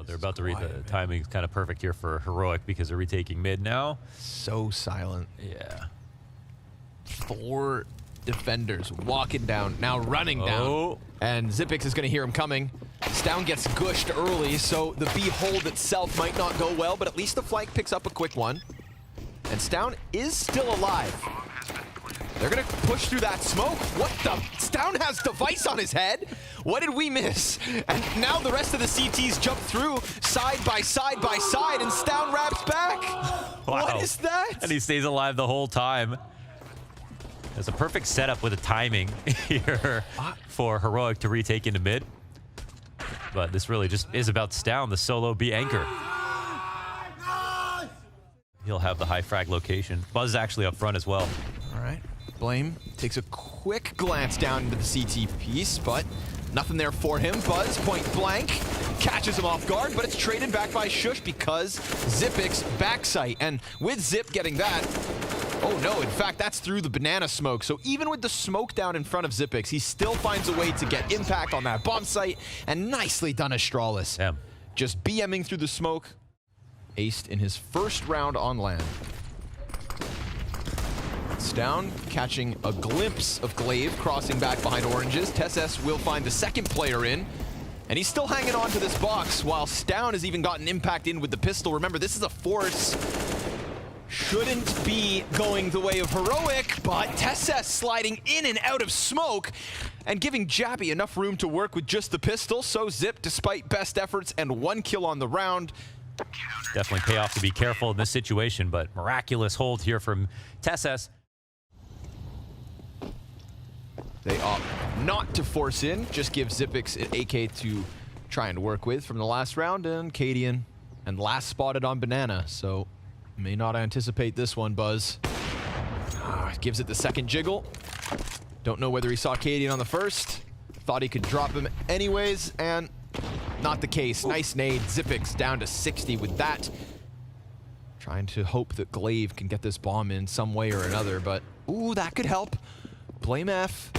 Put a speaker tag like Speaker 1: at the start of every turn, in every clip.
Speaker 1: they're about to read the timing is kind of perfect here for Heroic because they're retaking mid now.
Speaker 2: So silent.
Speaker 1: Yeah.
Speaker 2: 4 defenders walking down, now running down. And Zypix is going to hear him coming. Stown gets gushed early, so the B hold itself might not go well, but at least the flank picks up a quick one. And Stown is still alive. They're going to push through that smoke. What the? Stown has device on his head? What did we miss? And now the rest of the CTs jump through side by side by side, and Stown wraps back.
Speaker 1: Wow.
Speaker 2: What is that?
Speaker 1: And he stays alive the whole time. It's a perfect setup with the timing here for Heroic to retake into mid. But this really just is about Stown, the solo B anchor. He'll have the high frag location. Buzz is actually up front as well.
Speaker 2: All right. Blame takes a quick glance down into the CT piece, but nothing there for him. Buzz, point blank, catches him off guard, but it's traded back by Shush because Zypix backside. And with Zip getting that, oh no, in fact, that's through the banana smoke. So even with the smoke down in front of Zypix, he still finds a way to get impact on that bomb site, and nicely done, Astralis.
Speaker 1: Damn.
Speaker 2: Just BMing through the smoke. Aced in his first round on land. Stown catching a glimpse of Glaive crossing back behind oranges. TSS will find the second player in, and he's still hanging on to this box while Stown has even gotten impact in with the pistol. Remember, this is a force. Shouldn't be going the way of Heroic, but TSS sliding in and out of smoke and giving Jabby enough room to work with just the pistol. So Zip, despite best efforts and 1 kill on the round.
Speaker 1: Definitely pay off to be careful in this situation, but miraculous hold here from TSS.
Speaker 2: They opt not to force in, just give Zypix an AK to try and work with from the last round, and Cadian, and last spotted on Banana, so may not anticipate this one, Buzz. Gives it the second jiggle. Don't know whether he saw Cadian on the first. Thought he could drop him anyways, and not the case. Nice nade. Zypix down to 60 with that. Trying to hope that Glaive can get this bomb in some way or another, but ooh, that could help. Blame F.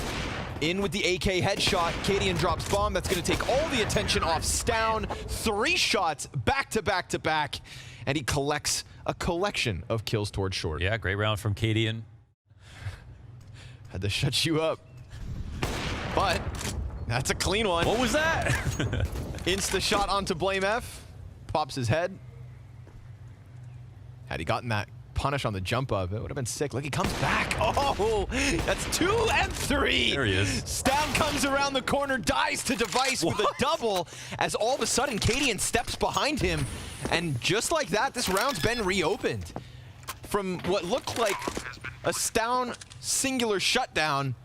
Speaker 2: In with the AK headshot. Cadian drops bomb. That's going to take all the attention off Stown. 3 shots back to back to back. And he collects a collection of kills towards short.
Speaker 1: Yeah, great round from Cadian.
Speaker 2: Had to shut you up. But that's a clean one.
Speaker 1: What was that?
Speaker 2: Insta shot onto Blame F. Pops his head. Had he gotten that punish on the jump up, it would have been sick. Look, he comes back. Oh, that's 2 and 3.
Speaker 1: There he is.
Speaker 2: Stown comes around the corner, dies to Device with a double, as all of a sudden Cadian steps behind him. And just like that, this round's been reopened. From what looked like a Stown singular shutdown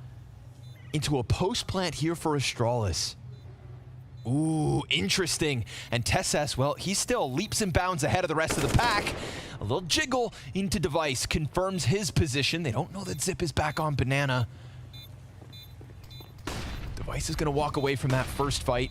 Speaker 2: into a post plant here for Astralis. Ooh, interesting. And TSS, well, he still leaps and bounds ahead of the rest of the pack. A little jiggle into Device confirms his position. They don't know that Zip is back on Banana. Device is going to walk away from that first fight.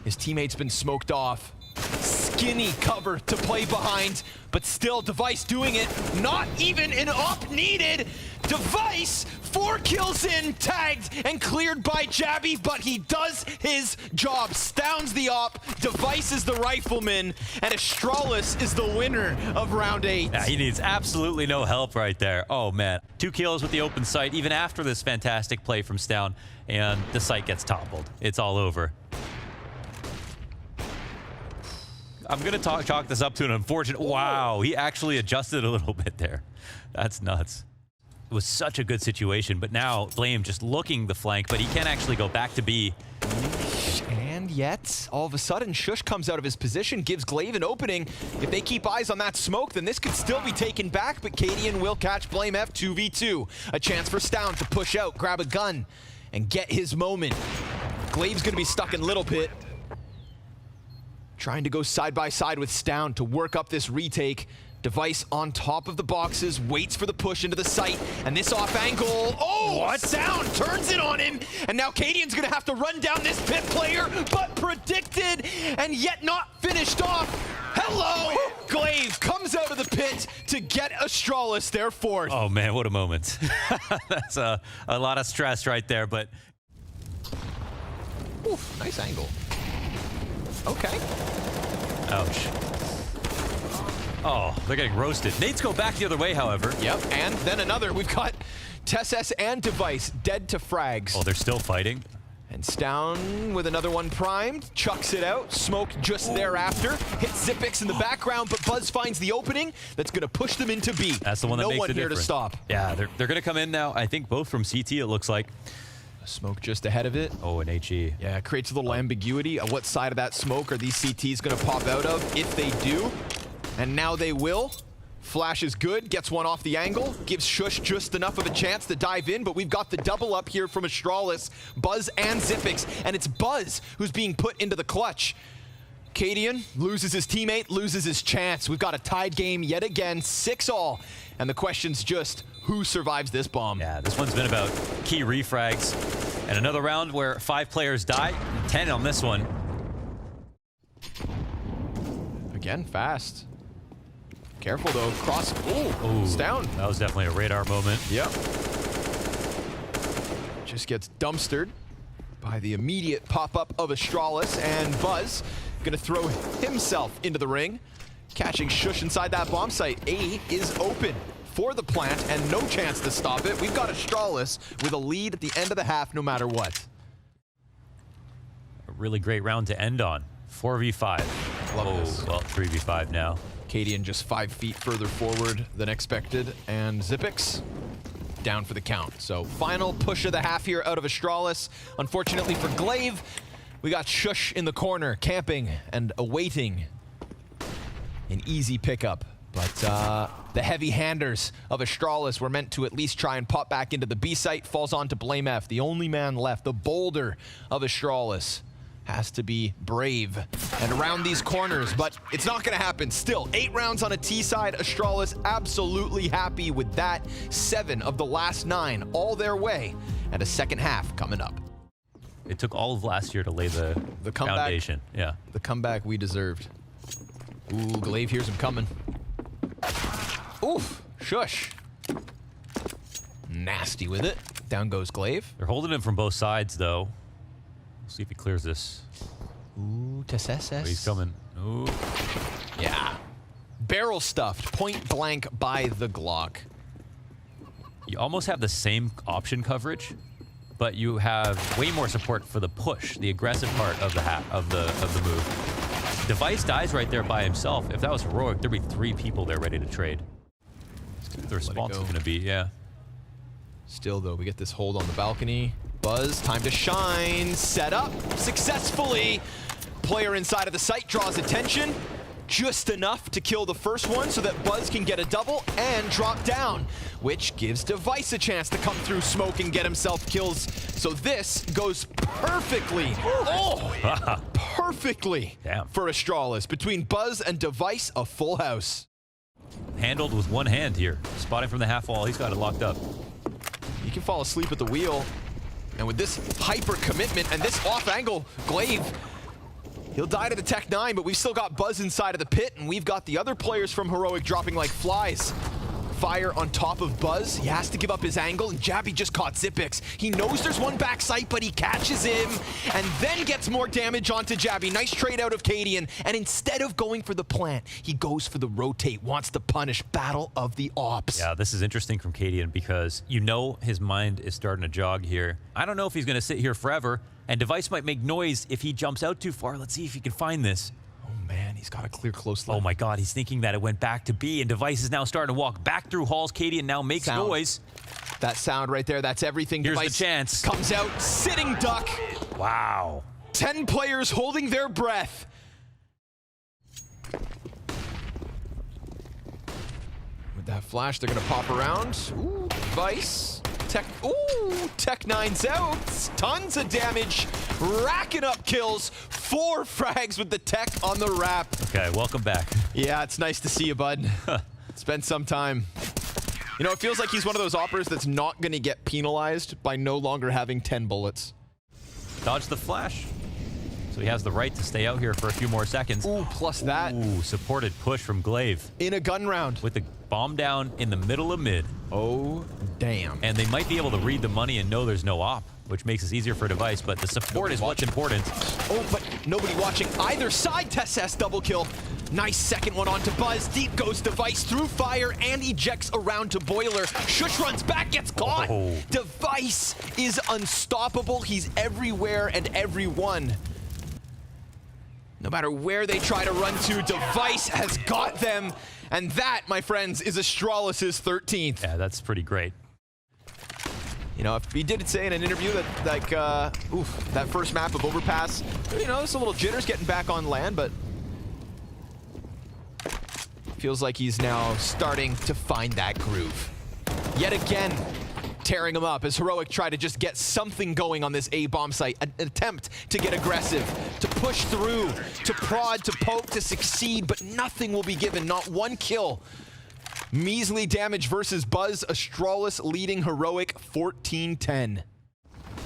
Speaker 2: His teammate's been smoked off. Skinny cover to play behind, but still Device doing it. Not even an op needed. Device, 4 kills in, tagged and cleared by Jabby, but he does his job. Stown's the op, Device is the rifleman, and Astralis is the winner of round 8.
Speaker 1: Yeah, he needs absolutely no help right there. Oh man, 2 kills with the open sight, even after this fantastic play from Stown, and the site gets toppled. It's all over. I'm gonna chalk this up to an unfortunate. Wow, he actually adjusted a little bit there. That's nuts. It was such a good situation, but now Blame just looking the flank, but he can't actually go back to B.
Speaker 2: And yet, all of a sudden, Shush comes out of his position, gives Glaive an opening. If they keep eyes on that smoke, then this could still be taken back, but Cadian will catch Blame F 2v2. A chance for Stown to push out, grab a gun, and get his moment. Glaive's gonna be stuck in Little Pit. Trying to go side by side with Stown to work up this retake. Device on top of the boxes, waits for the push into the site, and this off angle. Oh, what? Stown turns it on him, and now Cadian's gonna have to run down this pit player, but predicted and yet not finished off. Hello! Glaive comes out of the pit to get Astralis their 4th.
Speaker 1: Oh man, what a moment. That's a lot of stress right there, but.
Speaker 2: Oof, nice angle. Okay.
Speaker 1: Ouch. Oh, they're getting roasted. Nades go back the other way, however.
Speaker 2: Yep, and then another. We've got Tesses and Device dead to frags.
Speaker 1: Oh, they're still fighting.
Speaker 2: And Stown with another one primed, chucks it out, smoke just thereafter, hits Zipix in the background, but Buzz finds the opening that's going to push them into B.
Speaker 1: That's the one that makes the difference.
Speaker 2: No one here to stop.
Speaker 1: Yeah, they're going to come in now, I think both from CT, it looks like.
Speaker 2: Smoke just ahead of it.
Speaker 1: Oh, an HE.
Speaker 2: Yeah, it creates a little ambiguity of what side of that smoke are these CTs going to pop out of, if they do. And now they will. Flash is good, gets one off the angle, gives Shush just enough of a chance to dive in, but we've got the double up here from Astralis, Buzz and Zipix, and it's Buzz who's being put into the clutch. Cadian loses his teammate, loses his chance. We've got a tied game yet again, 6-all, and the question's just who survives this bomb.
Speaker 1: Yeah, this one's been about key refrags, and another round where 5 players die, 10 on this one.
Speaker 2: Again, fast. Careful though, cross. Ooh, it's down.
Speaker 1: That was definitely a radar moment.
Speaker 2: Yep. Just gets dumpstered by the immediate pop-up of Astralis, and Buzz gonna throw himself into the ring, catching Shush inside that bomb site. A is open for the plant and no chance to stop it. We've got Astralis with a lead at the end of the half no matter what.
Speaker 1: A really great round to end on. 4v5.
Speaker 2: Love this.
Speaker 1: Well, 3v5 now.
Speaker 2: Cadian just 5 feet further forward than expected, and Zipix down for the count. So final push of the half here out of Astralis. Unfortunately for Glaive, we got Shush in the corner, camping and awaiting an easy pickup. But the heavy handers of Astralis were meant to at least try and pop back into the B site. Falls on to Blame F, the only man left, the boulder of Astralis. Has to be brave and around these corners, but it's not going to happen. Still, 8 rounds on a T side. Astralis absolutely happy with that. 7 of the last 9 all their way, and a second half coming up.
Speaker 1: It took all of last year to lay the
Speaker 2: comeback,
Speaker 1: foundation. Yeah.
Speaker 2: The comeback we deserved. Ooh, Glaive hears him coming. Oof, Shush. Nasty with it. Down goes Glaive.
Speaker 1: They're holding him from both sides, though. See if he clears this.
Speaker 2: Ooh, Tesses.
Speaker 1: Oh, he's coming. Ooh.
Speaker 2: Yeah. Barrel stuffed, point blank by the Glock.
Speaker 1: You almost have the same option coverage, but you have way more support for the push, the aggressive part of the move. Device dies right there by himself. If that was heroic, there'd be 3 people there ready to trade. The response is going to be, yeah.
Speaker 2: Still, though, we get this hold on the balcony. Buzz, time to shine. Set up successfully. Player inside of the site draws attention. Just enough to kill the first one so that Buzz can get a double and drop down, which gives Device a chance to come through smoke and get himself kills. So this goes perfectly. Oh, perfectly.
Speaker 1: Damn.
Speaker 2: For Astralis. Between Buzz and Device, a full house.
Speaker 1: Handled with one hand here. Spotting from the half wall. He's got it locked up.
Speaker 2: He can fall asleep at the wheel. And with this hyper commitment and this off angle, Glaive, he'll die to the Tech 9, but we've still got Buzz inside of the pit, and we've got the other players from Heroic dropping like flies. Fire on top of Buzz. He has to give up his angle, and Jabby just caught Zipix. He knows there's one back site, but he catches him, and then gets more damage onto Jabby. Nice trade out of Cadian, and instead of going for the plant, he goes for the rotate, wants to punish. Battle of the Ops.
Speaker 1: Yeah, this is interesting from Cadian because you know his mind is starting to jog here. I don't know if he's going to sit here forever, and Device might make noise if he jumps out too far. Let's see if he can find this.
Speaker 2: Oh man, he's got a clear close line.
Speaker 1: Oh my god, he's thinking that it went back to B, and Device is now starting to walk back through halls. Cadian now makes noise.
Speaker 2: That sound right there, that's everything.
Speaker 1: Here's
Speaker 2: Device
Speaker 1: the chance.
Speaker 2: Comes out, sitting duck.
Speaker 1: Wow.
Speaker 2: 10 players holding their breath. With that flash, they're gonna pop around. Ooh, Device. Tech 9's out. Tons of damage. Racking up kills. 4 frags with the Tech on the wrap.
Speaker 1: Okay, welcome back.
Speaker 2: Yeah, it's nice to see you, bud. Spent some time. You know, it feels like he's one of those operators that's not going to get penalized by no longer having 10 bullets.
Speaker 1: Dodge the flash. So he has the right to stay out here for a few more seconds.
Speaker 2: Ooh, plus that.
Speaker 1: Ooh, supported push from Glaive.
Speaker 2: In a gun round.
Speaker 1: With the bomb down in the middle of mid.
Speaker 2: Oh, damn.
Speaker 1: And they might be able to read the money and know there's no op, which makes it easier for Device, but the support is what's important.
Speaker 2: Oh, but nobody watching either side. TessS double kill. Nice second one onto Buzz. Deep goes Device through fire and ejects around to Boiler. Shush runs back, gets caught.
Speaker 1: Oh.
Speaker 2: Device is unstoppable. He's everywhere and everyone. No matter where they try to run to, Device has got them. And that, my friends, is Astralis' 13th.
Speaker 1: Yeah, that's pretty great.
Speaker 2: You know, he did say in an interview that, like, that first map of Overpass, you know, there's a little jitters getting back on land, but feels like he's now starting to find that groove. Yet again, tearing him up as Heroic try to just get something going on this A-bomb site, an attempt to get aggressive, to push through, to prod, to poke, to succeed, but nothing will be given, not one kill. Measly damage versus Buzz, Astralis leading Heroic 14-10.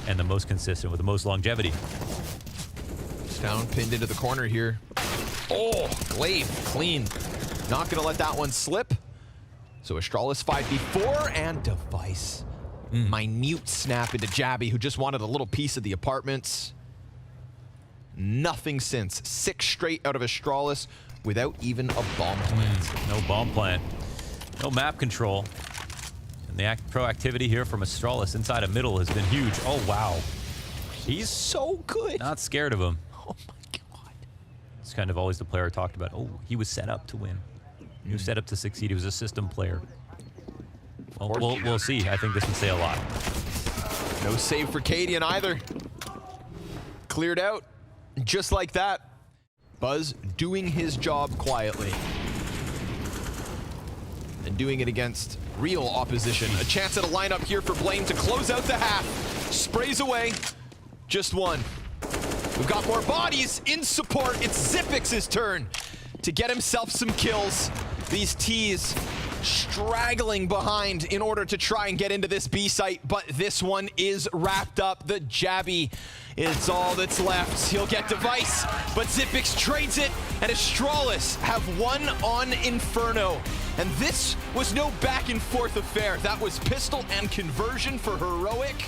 Speaker 1: And the most consistent with the most longevity.
Speaker 2: Down, pinned into the corner here. Oh, Glaive, clean. Not gonna let that one slip. So Astralis 5v4 and Device. Minute snap into Jabby, who just wanted a little piece of the apartments. Nothing since. 6 straight out of Astralis without even a bomb plant.
Speaker 1: No bomb plant. No map control. And the proactivity here from Astralis inside of middle has been huge. Oh, wow. He's
Speaker 2: So good.
Speaker 1: not scared of him.
Speaker 2: Oh my god.
Speaker 1: It's kind of always the player talked about. Oh, he was set up to win. He was set up to succeed. He was a system player. Well, we'll see. I think this would say a lot.
Speaker 2: No save for Cadian either. Cleared out. Just like that. Buzz doing his job quietly. And doing it against real opposition. A chance at a lineup here for Blame to close out the half. Sprays away. Just one. We've got more bodies in support. It's Zipix's turn to get himself some kills. These T's straggling behind in order to try and get into this B site, but this one is wrapped up. The Jabby is all that's left. He'll get Device, but Zipix trades it, and Astralis have won on Inferno. And this was no back and forth affair. That was pistol and conversion for Heroic,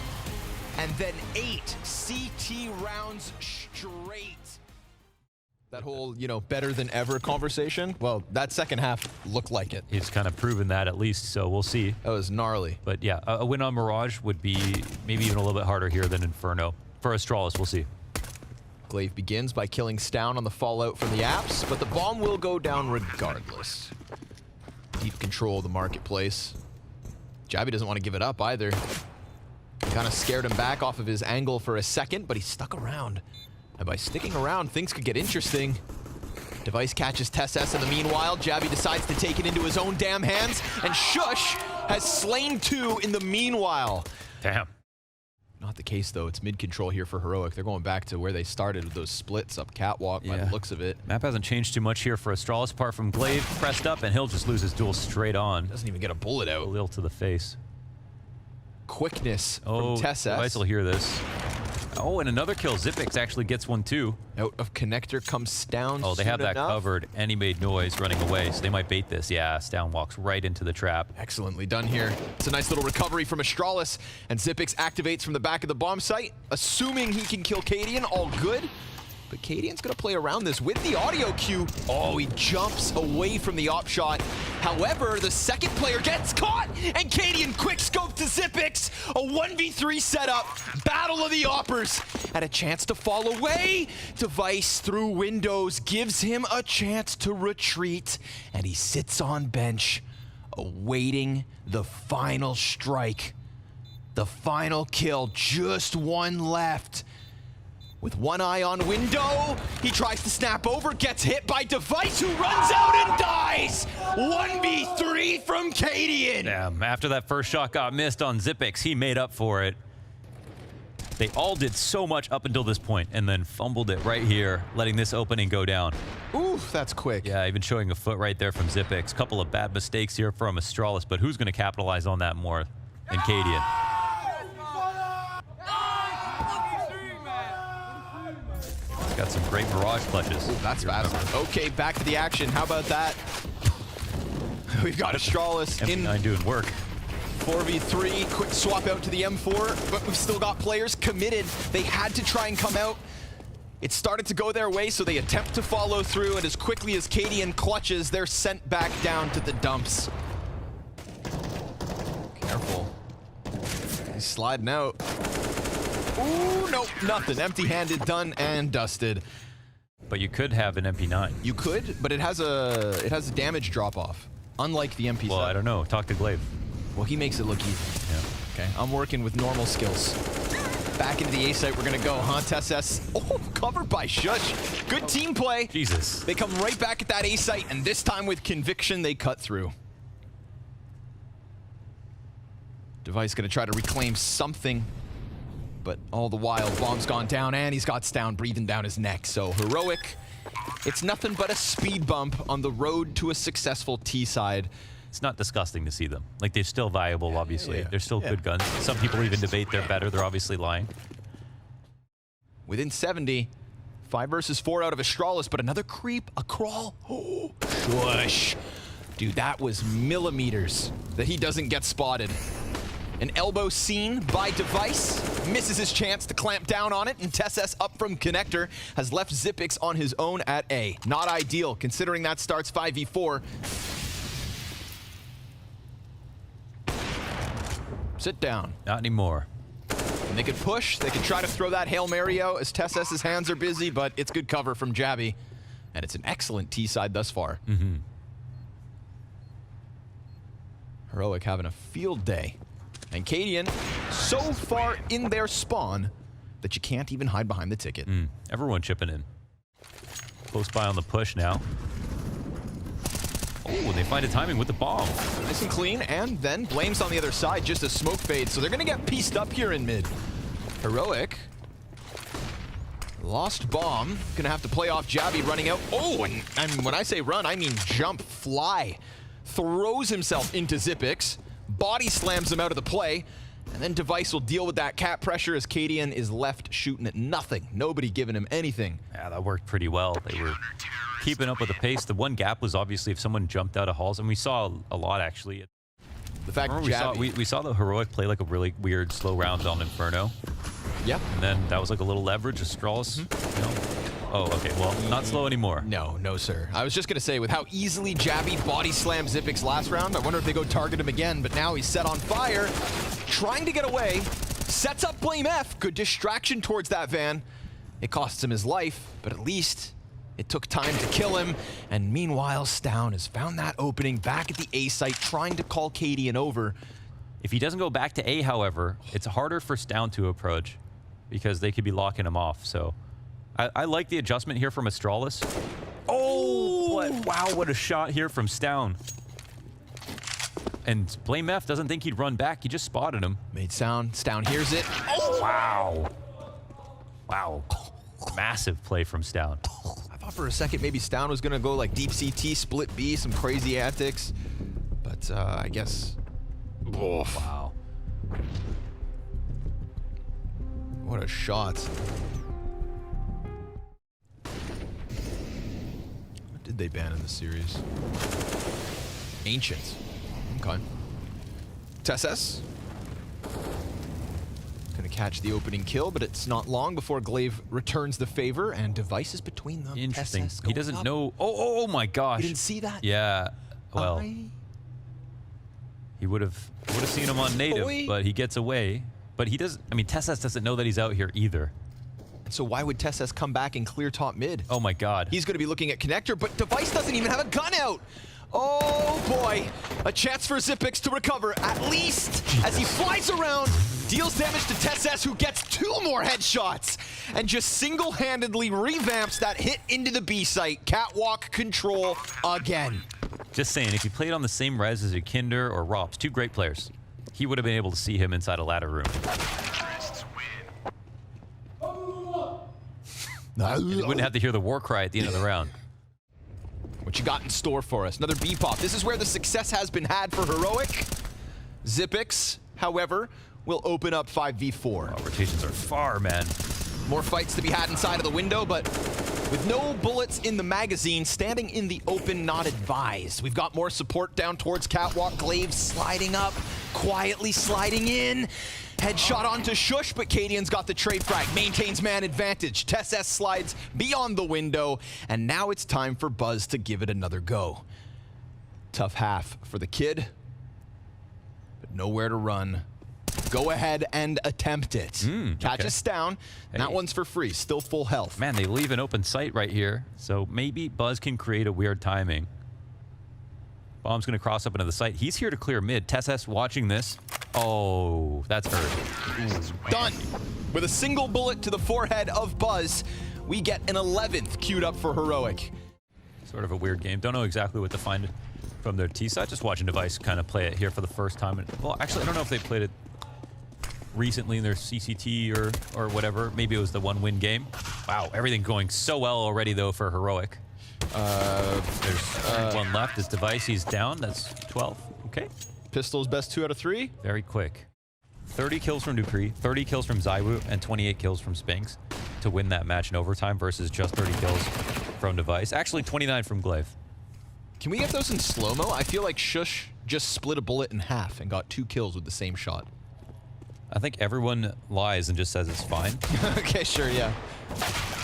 Speaker 2: and then 8 CT rounds straight. That whole, you know, better than ever conversation, well, that second half looked like it.
Speaker 1: He's kind of proven that at least, so we'll see.
Speaker 2: That was gnarly.
Speaker 1: But yeah, a win on Mirage would be maybe even a little bit harder here than Inferno. For Astralis, we'll see.
Speaker 2: Glaive begins by killing Stown on the fallout from the apps, but the bomb will go down regardless. Deep control of the marketplace. Jabby doesn't want to give it up either. Kind of scared him back off of his angle for a second, but he stuck around. And by sticking around, things could get interesting. Device catches TessS in the meanwhile. Jabby decides to take it into his own damn hands, and Shush has slain 2 in the meanwhile.
Speaker 1: Damn.
Speaker 2: Not the case, though. It's mid-control here for Heroic. They're going back to where they started with those splits up Catwalk by the looks of it.
Speaker 1: Map hasn't changed too much here for Astralis, apart from Glaive pressed up, and he'll just lose his duel straight on.
Speaker 2: Doesn't even get a bullet
Speaker 1: A
Speaker 2: out.
Speaker 1: little to the face.
Speaker 2: Quickness
Speaker 1: Oh,
Speaker 2: from TessS.
Speaker 1: Device will hear this. Oh, and another kill. Zipix actually gets one too.
Speaker 2: Out of connector comes Stown.
Speaker 1: Oh, they have
Speaker 2: soon
Speaker 1: that
Speaker 2: enough.
Speaker 1: covered, and he made noise running away, so they might bait this. Yeah, Stown walks right into the trap.
Speaker 2: Excellently done here. It's a nice little recovery from Astralis, and Zipix activates from the back of the bomb site, assuming he can kill Cadian. All good. But Cadian's gonna play around this with the audio cue. Oh, he jumps away from the op shot. However, the second player gets caught, and Cadian quick scope to Zipix. A 1v3 setup, battle of the oppers, and a chance to fall away. Device through windows gives him a chance to retreat, and he sits on bench, awaiting the final strike. The final kill, just one left. With one eye on window, he tries to snap over, gets hit by Device, who runs out and dies! 1v3 from Cadian!
Speaker 1: Damn, after that first shot got missed on Zipix, he made up for it. They all did so much up until this point, and then fumbled it right here, letting this opening go down.
Speaker 2: Oof, that's quick.
Speaker 1: Yeah, even showing a foot right there from Zipix. Couple of bad mistakes here from Astralis, but who's going to capitalize on that more than Cadian? got some great Mirage clutches.
Speaker 2: Ooh, that's fast. Okay, back to the action. How about that? We've got Astralis in
Speaker 1: MP9 doing work.
Speaker 2: 4v3, quick swap out to the M4, but we've still got players committed. They had to try and come out. It started to go their way, so they attempt to follow through, and as quickly as Cadian clutches, they're sent back down to the dumps. Careful. He's sliding out. Ooh, nope, nothing. Empty-handed, done and dusted.
Speaker 1: But you could have an MP9.
Speaker 2: You could, but it has a damage drop-off, unlike the MP7.
Speaker 1: Well, I don't know. Talk to Glaive.
Speaker 2: Well, he makes it look easy.
Speaker 1: Yeah.
Speaker 2: Okay, I'm working with normal skills. Back into the A site we're gonna go, huh, TSS? Oh, covered by Shush. Good team play.
Speaker 1: Jesus.
Speaker 2: They come right back at that A site, and this time with conviction, they cut through. Device gonna try to reclaim something, but all the while, bomb's gone down, and he's got Stown breathing down his neck. So heroic. It's nothing but a speed bump on the road to a successful T side.
Speaker 1: It's not disgusting to see them. Like, they're still viable, obviously.
Speaker 2: Yeah.
Speaker 1: They're still good guns. Some people even debate they're better. They're obviously lying.
Speaker 2: Within 70, 5 versus 4 out of Astralis, but another creep, a crawl. Oh, shush. Dude, that was millimeters that he doesn't get spotted. An elbow seen by Device, misses his chance to clamp down on it, and TSS up from connector has left zywoo on his own at A. Not ideal, considering that starts 5v4. Sit down.
Speaker 1: Not anymore.
Speaker 2: And they could push, they could try to throw that Hail Mary out as TSS's hands are busy, but it's good cover from Jabby. And it's an excellent T side thus far.
Speaker 1: Mm-hmm.
Speaker 2: Heroic having a field day. And Cadian so far in their spawn that you can't even hide behind the ticket.
Speaker 1: Everyone chipping in. Close by on the push now. Oh, they find a timing with the bomb.
Speaker 2: Nice and clean, and then Blame's on the other side, just a smoke fade, so they're gonna get pieced up here in mid. Heroic. Lost bomb. Gonna have to play off Jabby running out. Oh, and when I say run, I mean jump, fly. Throws himself into zywoo. Body slams him out of the play. And then Device will deal with that cat pressure as Cadian is left shooting at nothing. Nobody giving him anything.
Speaker 1: Yeah, that worked pretty well. They were keeping up with the pace. The one gap was obviously if someone jumped out of halls, and we saw a lot actually.
Speaker 2: The fact
Speaker 1: that we saw the Heroic play like a really weird slow round on Inferno.
Speaker 2: Yeah.
Speaker 1: And then that was like a little leverage, Astralis. You know? Oh, okay. Well, not slow anymore.
Speaker 2: No, no, sir. I was just going to say, with how easily Jabby body slammed zywoo last round, I wonder if they go target him again, but now he's set on fire, trying to get away, sets up Blame F. Good distraction towards that van. It costs him his life, but at least it took time to kill him. And meanwhile, Stown has found that opening back at the A site, trying to call Cadian over.
Speaker 1: If he doesn't go back to A, however, it's harder for Stown to approach because they could be locking him off, so... I like the adjustment here from Astralis. Oh, wow, what a shot here from Stown. And Blame F doesn't think he'd run back. He just spotted him.
Speaker 2: Made sound. Stown hears it.
Speaker 1: Oh, wow. Wow. Massive play from Stown.
Speaker 2: I thought for a second maybe Stown was going to go like deep CT, split B, some crazy antics. But I guess...
Speaker 1: Oh, wow.
Speaker 2: What a shot. Did they ban in the series? Ancient. Okay. TSS. Gonna catch the opening kill, but it's not long before Glaive returns the favor, and Device is between them.
Speaker 1: Interesting.
Speaker 2: TSS
Speaker 1: He doesn't know. Oh my gosh.
Speaker 2: You didn't see that?
Speaker 1: Yeah. Well, he would have seen him on native, but he gets away. But he doesn't. I mean, TSS doesn't know that he's out here either.
Speaker 2: So why would TSS come back and clear top mid?
Speaker 1: Oh my god.
Speaker 2: He's going to be looking at connector, but Device doesn't even have a gun out. Oh boy. A chance for zywoo to recover, at least, as he flies around, deals damage to TSS, who gets 2 more headshots, and just single-handedly revamps that hit into the B site. Catwalk control again.
Speaker 1: Just saying, if he played on the same res as a Kinder or Rops, 2 great players, he would have been able to see him inside a ladder room. And he wouldn't have to hear the war cry at the end of the round.
Speaker 2: What you got in store for us? Another B-pop. This is where the success has been had for Heroic. zywoo, however, will open up 5v4.
Speaker 1: Oh, rotations are far, man.
Speaker 2: More fights to be had inside of the window, but with no bullets in the magazine, standing in the open, not advised. We've got more support down towards Catwalk. Glaive sliding up, quietly sliding in. Headshot onto Shush, but Cadian's got the trade frag. Maintains man advantage. TessS slides beyond the window, and now it's time for Buzz to give it another go. Tough half for the kid, but nowhere to run. Go ahead and attempt it. Catch us down. Hey. That one's for free. Still full health.
Speaker 1: Man, they leave an open sight right here. So maybe Buzz can create a weird timing. Bomb's going to cross up into the site. He's here to clear mid. TessS watching this. Oh, that's hurt.
Speaker 2: Done. With a single bullet to the forehead of Buzz, we get an 11th queued up for Heroic.
Speaker 1: Sort of a weird game. Don't know exactly what to find from their T side. Just watching Device kind of play it here for the first time. Well, actually, I don't know if they played it recently in their CCT or whatever. Maybe it was the one-win game. Wow, everything going so well already, though, for Heroic. There's one left. This Device, he's down. That's 12. Okay.
Speaker 2: Pistol's best 2 out of 3.
Speaker 1: Very quick. 30 kills from Dupree, 30 kills from zywoo, and 28 kills from Spinks to win that match in overtime versus just 30 kills from Device. Actually, 29 from Glaive.
Speaker 2: Can we get those in slow-mo? I feel like Shush just split a bullet in half and got 2 kills with the same shot.
Speaker 1: I think everyone lies and just says it's fine.
Speaker 2: Okay, sure, yeah.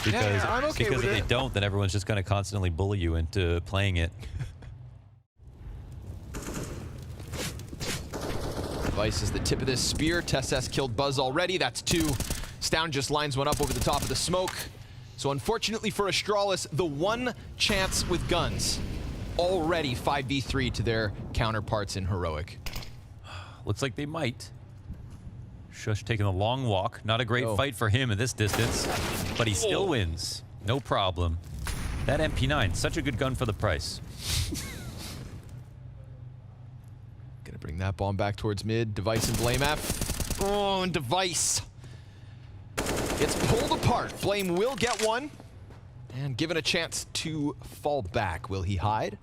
Speaker 1: Because,
Speaker 2: I'm okay
Speaker 1: because
Speaker 2: with
Speaker 1: if
Speaker 2: it.
Speaker 1: they don't, then everyone's just going to constantly bully you into playing it.
Speaker 2: Device is the tip of this spear. TessS killed Buzz already. That's 2. Stown just lines one up over the top of the smoke. So unfortunately for Astralis, the one chance with guns. Already 5v3 to their counterparts in Heroic.
Speaker 1: Looks like they might. Shush taking a long walk. Not a great fight for him at this distance, but he still wins. No problem. That MP9, such a good gun for the price.
Speaker 2: Gonna bring that bomb back towards mid. Device and Blame F. Oh, and Device gets pulled apart. Blame will get one. And given a chance to fall back. Will he hide?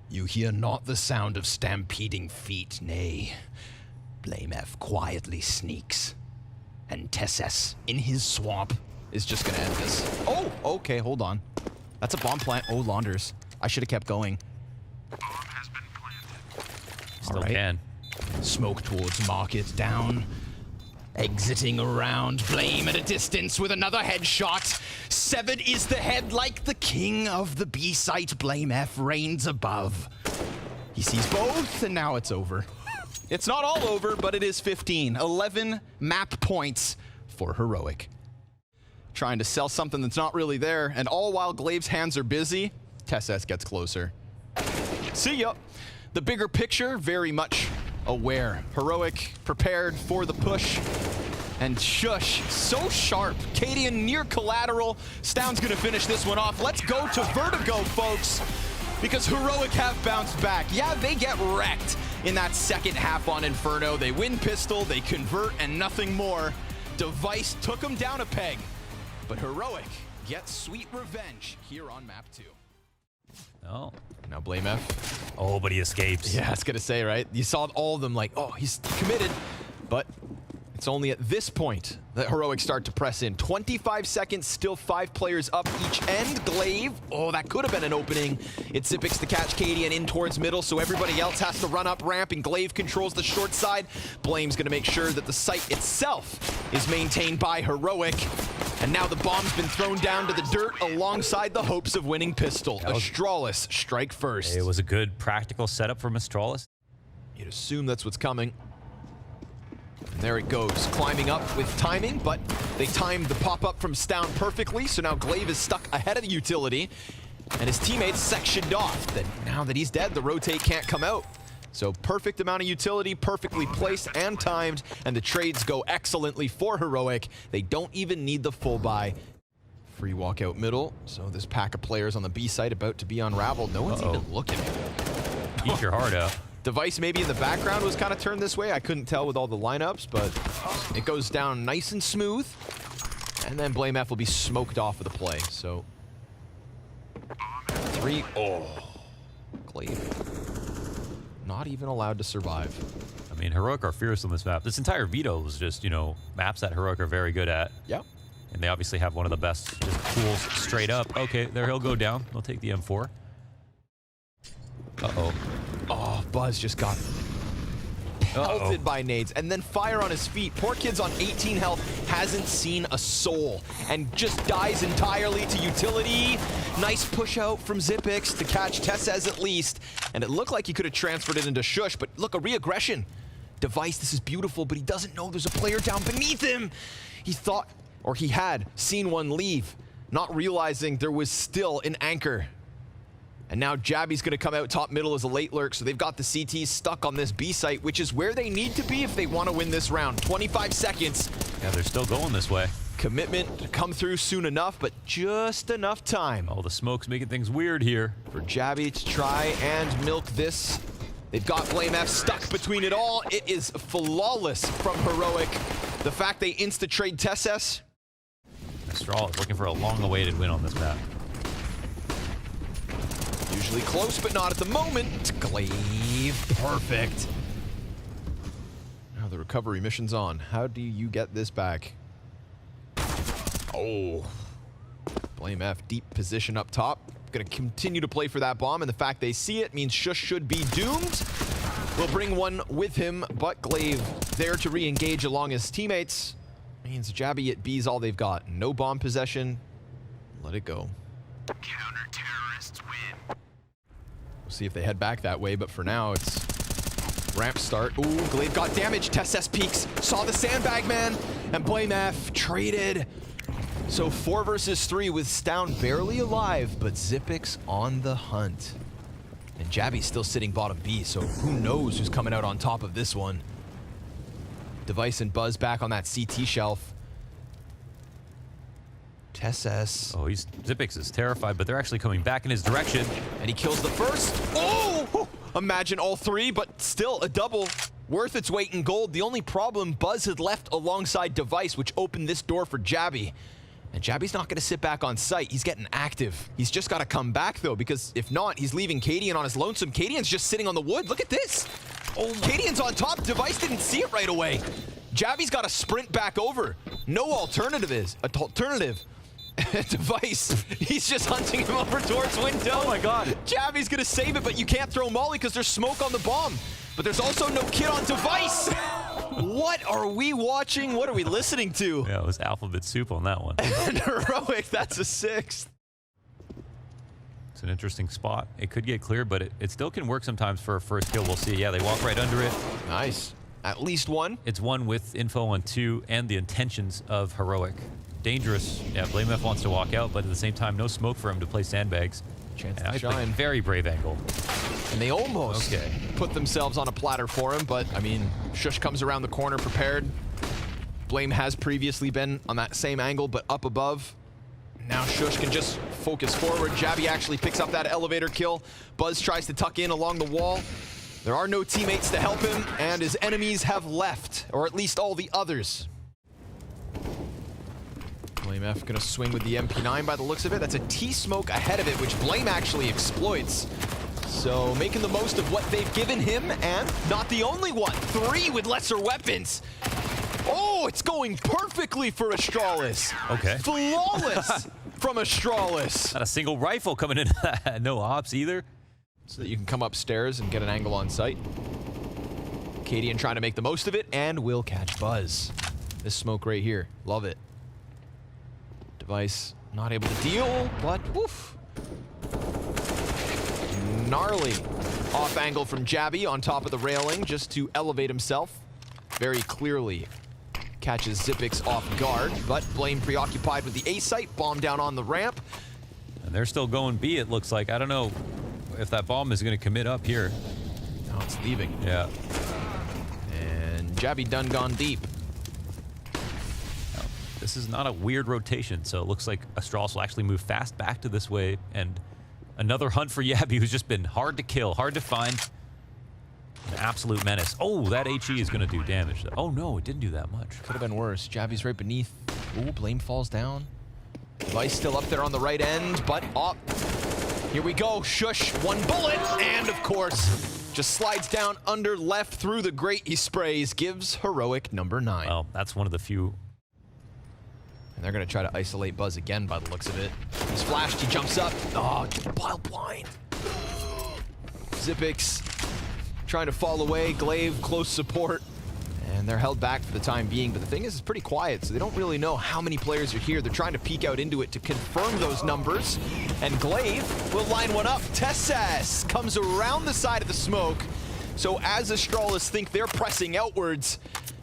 Speaker 2: You hear not the sound of stampeding feet, nay. Blame F quietly sneaks. And TessS, in his swamp, is just gonna end this. Oh, okay, hold on. That's a bomb plant. Oh, Launders. I should have kept going.
Speaker 3: Bomb has been planted.
Speaker 1: Still can.
Speaker 2: Smoke towards market, down. Exiting around, Blame at a distance with another headshot. Severed is the head like the king of the B site. Blame F reigns above. He sees both, and now it's over. It's not all over, but it is 15. 11 map points for Heroic. Trying to sell something that's not really there, and all while Glaive's hands are busy, TessS gets closer. See ya. The bigger picture, very much aware. Heroic prepared for the push. And Shush, so sharp. Cadian near collateral. Stown's gonna finish this one off. Let's go to Vertigo, folks, because Heroic have bounced back. Yeah, they get wrecked in that second half on Inferno. They win pistol, they convert, and nothing more. Device took them down a peg, but Heroic gets sweet revenge here on map 2.
Speaker 1: Oh.
Speaker 2: Now Blame F.
Speaker 1: Oh, but he escapes.
Speaker 2: Yeah, I was gonna say, right? You saw all of them like, oh, he's committed, but it's only at this point that Heroic start to press in. 25 seconds, still 5 players up each end. Glaive, oh, that could have been an opening. It's Zipix to catch Cadian in towards middle, so everybody else has to run up ramp, and Glaive controls the short side. Blame's gonna make sure that the site itself is maintained by Heroic. And now the bomb's been thrown down to the dirt alongside the hopes of winning pistol. Astralis strike first.
Speaker 1: It was a good practical setup from Astralis.
Speaker 2: You'd assume that's what's coming. And there it goes, climbing up with timing, but they timed the pop-up from Stown perfectly, so now Glaive is stuck ahead of the utility, and his teammates sectioned off. That now that he's dead, the rotate can't come out. So perfect amount of utility, perfectly placed and timed, and the trades go excellently for Heroic. They don't even need the full buy. Free walk out middle, so this pack of players on the B site about to be unraveled. No one's even looking.
Speaker 1: Eat your heart out.
Speaker 2: Device maybe in the background was kind of turned this way. I couldn't tell with all the lineups, but it goes down nice and smooth. And then Blame F will be smoked off of the play, so 3. Oh, Glaive. Not even allowed to survive.
Speaker 1: I mean, Heroic are fierce on this map. This entire veto was just, you know, maps that Heroic are very good at.
Speaker 2: Yep.
Speaker 1: And they obviously have one of the best just tools straight up. Okay, there he'll go down. He'll take the M4. Uh-oh.
Speaker 2: Oh, Buzz just got pelted by nades and then fire on his feet. Poor kid's on 18 health, hasn't seen a soul, and just dies entirely to utility. Nice push out from zywoo to catch täällä at least, and it looked like he could have transferred it into Shush, but look, a re-aggression. Device, this is beautiful, but he doesn't know there's a player down beneath him. He thought, or he had seen one leave, not realizing there was still an anchor. And now Jabby's gonna come out top middle as a late lurk, so they've got the CTs stuck on this B site, which is where they need to be if they want to win this round. 25 seconds.
Speaker 1: Yeah, they're still going this way.
Speaker 2: Commitment to come through soon enough, but just enough time.
Speaker 1: Oh, the smoke's making things weird here.
Speaker 2: For Jabby to try and milk this. They've got Blame F stuck between it all. It is flawless from Heroic. The fact they insta-trade täällä.
Speaker 1: Astralis looking for a long-awaited win on this map.
Speaker 2: Usually close, but not at the moment. Glaive, perfect. Now the recovery mission's on. How do you get this back? Oh. Blame F, deep position up top. Gonna continue to play for that bomb, and the fact they see it means Shush should be doomed. Will bring one with him, but Glaive there to re-engage along his teammates. Means Jabby at B's all they've got. No bomb possession. Let it go.
Speaker 3: Counter-terrorists win.
Speaker 2: We'll see if they head back that way, but for now, it's ramp start. Ooh, Glaive got damaged. täällä peeks. Saw the sandbag man, and Blame F traded. So 4 versus 3 with Stown barely alive, but zywoo on the hunt. And Jabby's still sitting bottom B, so who knows who's coming out on top of this one. Device and Buzz back on that CT shelf. täällä.
Speaker 1: Oh, zywoo is terrified, but they're actually coming back in his direction.
Speaker 2: And he kills the first. Oh! Imagine all 3, but still a double. Worth its weight in gold. The only problem, Buzz had left alongside Device, which opened this door for Jabby. And Jabby's not going to sit back on site. He's getting active. He's just got to come back, though, because if not, he's leaving Cadian on his lonesome. Cadian's just sitting on the wood. Look at this. Oh, Cadian's on top. Device didn't see it right away. Jabby's got to sprint back over. No alternative. Device, he's just hunting him over towards window.
Speaker 1: Oh my god.
Speaker 2: Jabby's going to save it, but you can't throw Molly because there's smoke on the bomb. But there's also no kid on Device. What are we watching? What are we listening to?
Speaker 1: Yeah, it was alphabet soup on that one.
Speaker 2: And Heroic, that's a 6th.
Speaker 1: It's an interesting spot. It could get cleared, but it still can work sometimes for a first kill. We'll see. Yeah, they walk right under it.
Speaker 2: Nice. At least one.
Speaker 1: It's one with info on 2 and the intentions of Heroic. Dangerous. Yeah, Blame F wants to walk out, but at the same time, no smoke for him to play sandbags.
Speaker 2: Chance
Speaker 1: And
Speaker 2: to shine.
Speaker 1: very brave angle.
Speaker 2: And they almost put themselves on a platter for him, but I mean, Shush comes around the corner prepared. Blame has previously been on that same angle, but up above. Now Shush can just focus forward. Jabby actually picks up that elevator kill. Buzz tries to tuck in along the wall. There are no teammates to help him, and his enemies have left, or at least all the others. Blame F gonna swing with the MP9 by the looks of it. That's a T-smoke ahead of it, which Blame actually exploits. So making the most of what they've given him, and not the only one. 3 with lesser weapons. Oh, it's going perfectly for Astralis.
Speaker 1: Okay.
Speaker 2: Flawless from Astralis.
Speaker 1: Not a single rifle coming in. No ops either.
Speaker 2: So that you can come upstairs and get an angle on sight. Cadian trying to make the most of it, and will catch Buzz. This smoke right here, love it. Device not able to deal, but woof. Gnarly off angle from Jabby on top of the railing just to elevate himself. Very clearly catches zywoo off guard, but Blame preoccupied with the A site, bomb down on the ramp.
Speaker 1: And they're still going B, it looks like. I don't know if that bomb is going to commit up here.
Speaker 2: Now it's leaving.
Speaker 1: Yeah.
Speaker 2: And Jabby done gone deep.
Speaker 1: This is not a weird rotation, so it looks like Astralis will actually move fast back to this way, and another hunt for Jabby, who's just been hard to kill, hard to find. An absolute menace. Oh, that HE is going to do damage. Oh no, it didn't do that much.
Speaker 2: Could have been worse. Jabby's right beneath. Ooh, Blame falls down. Device still up there on the right end, but up. Here we go. Shush, 1 bullet, and of course, just slides down under left through the grate he sprays, gives Heroic number 9.
Speaker 1: Well, that's one of the few
Speaker 2: And they're going to try to isolate Buzz again by the looks of it. He's flashed, he jumps up. Oh, pile blind. Zipix trying to fall away. Glaive, close support. And they're held back for the time being. But the thing is, it's pretty quiet, so they don't really know how many players are here. They're trying to peek out into it to confirm those numbers. And Glaive will line one up. Tessas comes around the side of the smoke. So as Astralis think they're pressing outwards,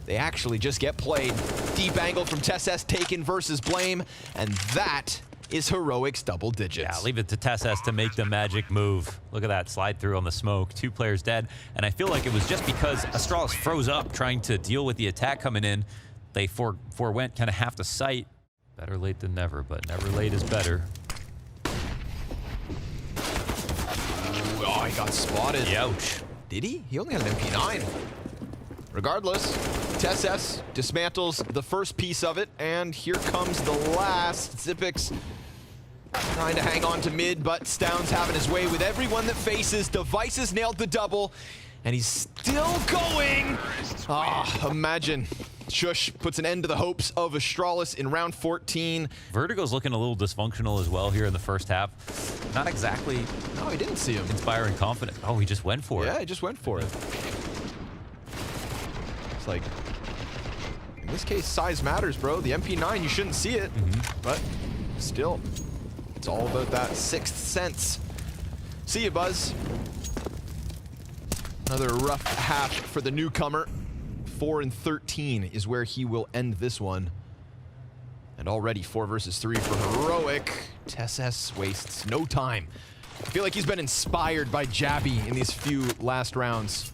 Speaker 2: they actually just get played. Deep angle from Tessas taken versus Blame. And that is Heroic's double digits.
Speaker 1: Yeah, leave it to Tessas to make the magic move. Look at that slide through on the smoke. 2 players dead. And I feel like it was just because Astralis froze up trying to deal with the attack coming in. They forewent kind of half the sight. Better late than never, but never late is better.
Speaker 2: Oh, he got spotted.
Speaker 1: Ouch.
Speaker 2: Did he? He only had an MP9. Regardless, Tessas dismantles the first piece of it, and here comes the last. Zipix trying to hang on to mid, but Stown's having his way with everyone that faces. Devices nailed the double, and he's still going. Ah, imagine. Shush puts an end to the hopes of Astralis in round 14.
Speaker 1: Vertigo's looking a little dysfunctional as well here in the first half. Not exactly
Speaker 2: No, he didn't see him.
Speaker 1: inspiring confidence. Oh, he just went for it.
Speaker 2: Yeah, he just went for it. It's like, in this case, size matters, bro. The MP9, you shouldn't see it. But still, it's all about that sixth sense. See you, Buzz. Another rough half for the newcomer. 4-13 is where he will end this one. And already 4 versus 3 for Heroic. Tessas wastes no time. I feel like he's been inspired by Jabby in these few last rounds.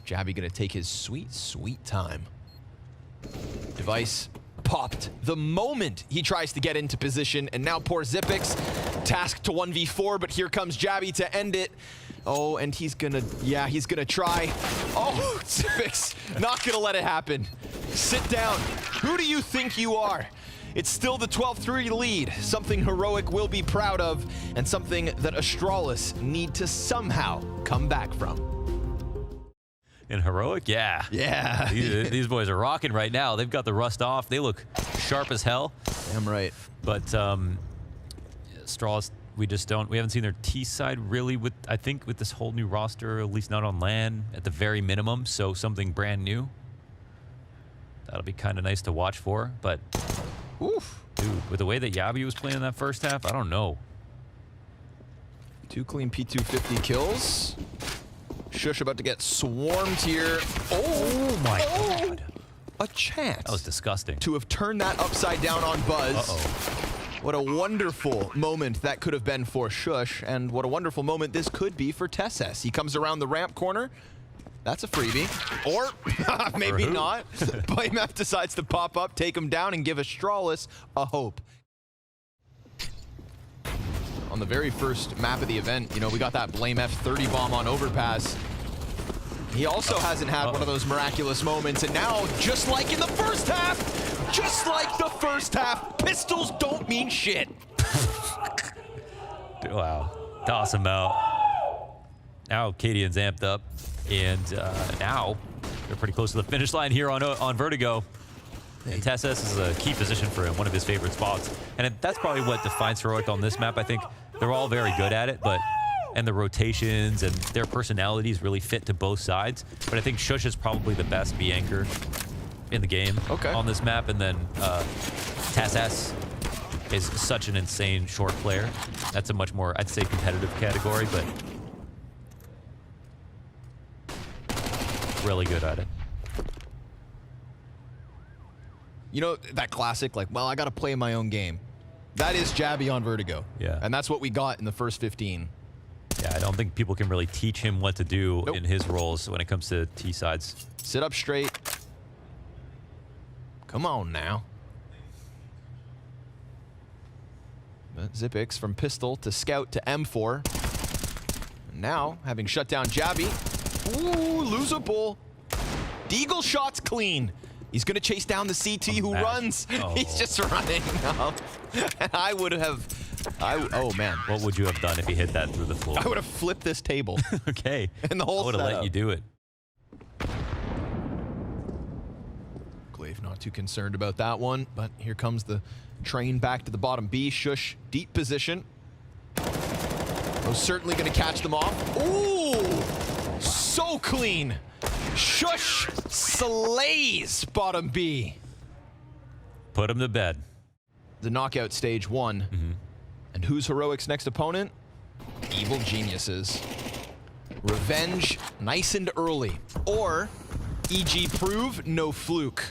Speaker 2: Jabby gonna take his sweet, sweet time. Device popped the moment he tries to get into position, and now poor Zipix tasked to 1v4, but here comes Jabby to end it. Oh, and he's gonna, yeah, he's gonna try. Oh, Zipix, not gonna let it happen. Sit down. Who do you think you are? It's still the 12-3 lead, something Heroic will be proud of, and something that Astralis need to somehow come back from.
Speaker 1: In Heroic, yeah.
Speaker 2: Yeah.
Speaker 1: These boys are rocking right now. They've got the rust off. They look sharp as hell.
Speaker 2: Damn right.
Speaker 1: But Astralis, we haven't seen their T side really with, I think, with this whole new roster, at least not on LAN at the very minimum. So something brand new. That'll be kind of nice to watch for. But,
Speaker 2: Oof.
Speaker 1: dude, with the way that Yabi was playing in that first half, I don't know.
Speaker 2: 2 clean P250 kills. Shush about to get swarmed here. Oh my God. A chance.
Speaker 1: That was disgusting.
Speaker 2: To have turned that upside down on Buzz.
Speaker 1: Uh-oh.
Speaker 2: What a wonderful moment that could have been for Shush, and what a wonderful moment this could be for Tessas. He comes around the ramp corner. That's a freebie. Or maybe not. Blamef decides to pop up, take him down, and give Astralis a hope. On the very first map of the event, you know, we got that Blamef 30 bomb on overpass. He also hasn't had one of those miraculous moments, and now, just like in the first half, pistols don't mean shit.
Speaker 1: Wow. Toss him out. Now Cadian's amped up, and now they're pretty close to the finish line here on Vertigo. And Tessas is a key position for him, one of his favorite spots. And that's probably what defines Heroic on this map. I think they're all very good at it, and the rotations and their personalities really fit to both sides. But I think Shush is probably the best B anchor in the game on this map. And then Tessas is such an insane short player. That's a much more, I'd say, competitive category, but really good at it.
Speaker 2: You know, that classic, like, well, I got to play my own game. That is Jabby on Vertigo.
Speaker 1: Yeah.
Speaker 2: And that's what we got in the first 15.
Speaker 1: Yeah, I don't think people can really teach him what to do in his roles when it comes to T-sides.
Speaker 2: Sit up straight. Come on now. Zipix from pistol to scout to M4. And now, having shut down Jabby. Ooh, losable. Deagle shot's clean. He's going to chase down the CT who runs.
Speaker 1: Oh.
Speaker 2: He's just running. And I would have... oh, man.
Speaker 1: What would you have done if he hit that through the floor?
Speaker 2: I would have flipped this table.
Speaker 1: Okay.
Speaker 2: And the whole
Speaker 1: I would have let you do it.
Speaker 2: Glaive safe, not too concerned about that one. But here comes the train back to the bottom B. Shush, deep position. Most certainly going to catch them off. Ooh, so clean. Shush slays bottom B.
Speaker 1: Put him to bed.
Speaker 2: The knockout stage 1. And who's Heroic's next opponent? Evil Geniuses. Revenge, nice and early. Or, EG Prove, no fluke.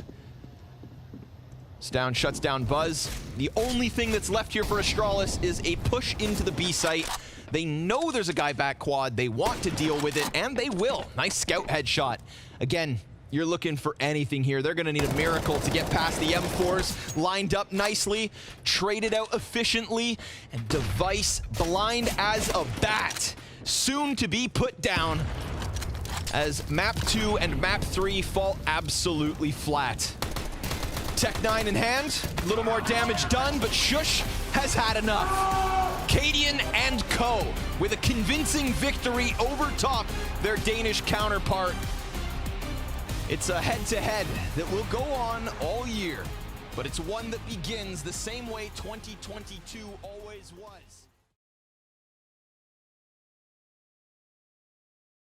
Speaker 2: Down shuts down Buzz. The only thing that's left here for Astralis is a push into the B site. They know there's a guy back quad. They want to deal with it, and they will. Nice scout headshot. Again, you're looking for anything here. They're going to need a miracle to get past the M4s. Lined up nicely, traded out efficiently, and Device blind as a bat. Soon to be put down as map 2 and map 3 fall absolutely flat. Tech 9 in hand, a little more damage done, but Shush has had enough. Cadian and Co. with a convincing victory over top their Danish counterpart. It's a head-to-head that will go on all year, but it's one that begins the same way 2022 always was.